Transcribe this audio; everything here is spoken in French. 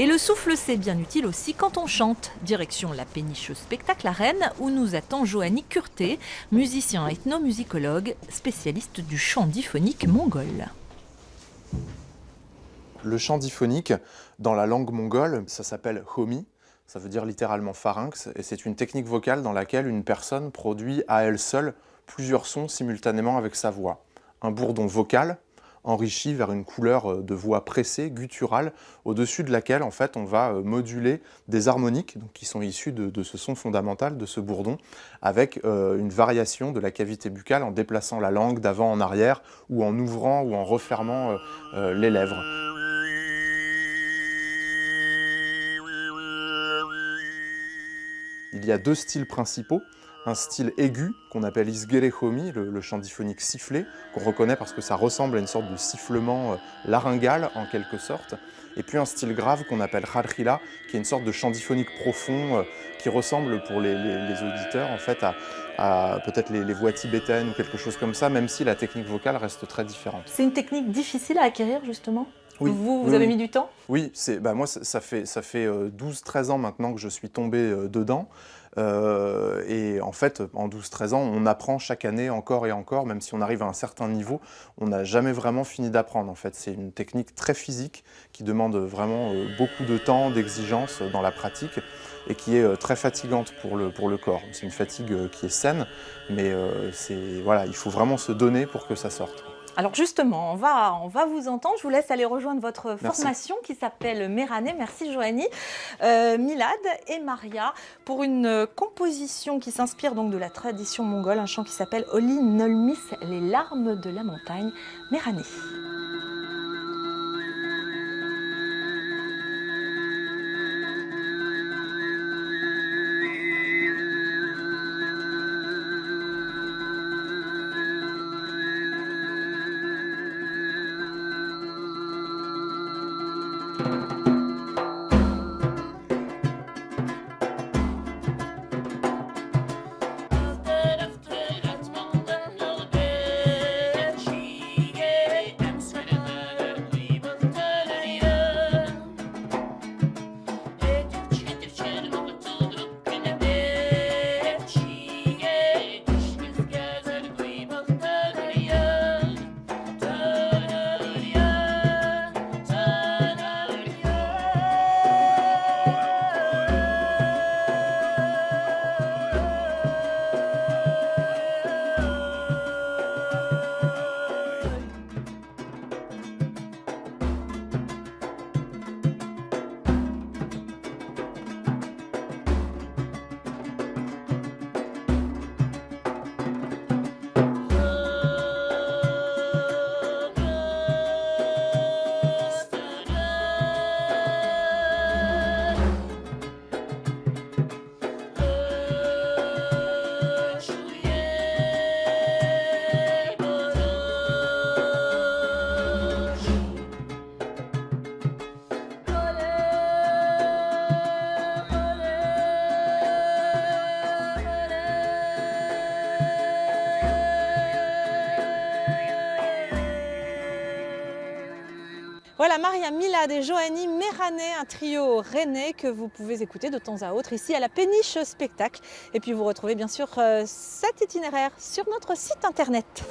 Et le souffle, c'est bien utile aussi quand on chante. Direction la péniche spectacle à Rennes, où nous attend Johanny Kurté, musicien ethnomusicologue, spécialiste du chant diphonique mongol. Le chant diphonique, dans la langue mongole, ça s'appelle homi, ça veut dire littéralement pharynx, et c'est une technique vocale dans laquelle une personne produit à elle seule plusieurs sons simultanément avec sa voix. Un bourdon vocal, enrichi vers une couleur de voix pressée, gutturale, au-dessus de laquelle en fait on va moduler des harmoniques donc, qui sont issues de ce son fondamental, de ce bourdon, avec une variation de la cavité buccale en déplaçant la langue d'avant en arrière ou en ouvrant ou en refermant les lèvres. Il y a deux styles principaux. Un style aigu, qu'on appelle isgerehomi, le chant diphonique sifflé, qu'on reconnaît parce que ça ressemble à une sorte de sifflement laryngal, en quelque sorte. Et puis un style grave qu'on appelle jarjila, qui est une sorte de chant diphonique profond, qui ressemble pour les auditeurs, en fait, à peut-être les voix tibétaines ou quelque chose comme ça, même si la technique vocale reste très différente. C'est une technique difficile à acquérir, justement ? Oui. Vous avez mis du temps ? Oui, moi ça fait 12-13 ans maintenant que je suis tombé dedans. Et en fait, en 12-13 ans, on apprend chaque année encore et encore, même si on arrive à un certain niveau, on n'a jamais vraiment fini d'apprendre. En fait, c'est une technique très physique qui demande vraiment beaucoup de temps, d'exigence dans la pratique et qui est très fatigante pour le corps. C'est une fatigue qui est saine, mais voilà, il faut vraiment se donner pour que ça sorte. Alors justement, on va vous entendre. Je vous laisse aller rejoindre votre Merci. formation qui s'appelle Merané. Merci Johanny. Milad et Maria pour une composition qui s'inspire donc de la tradition mongole, un chant qui s'appelle Oli Nolmis, les larmes de la montagne. Merané. Voilà, Maria, Milad et Johanny Merané, un trio rennais que vous pouvez écouter de temps à autre ici à la péniche spectacle. Et puis vous retrouvez bien sûr cet itinéraire sur notre site internet.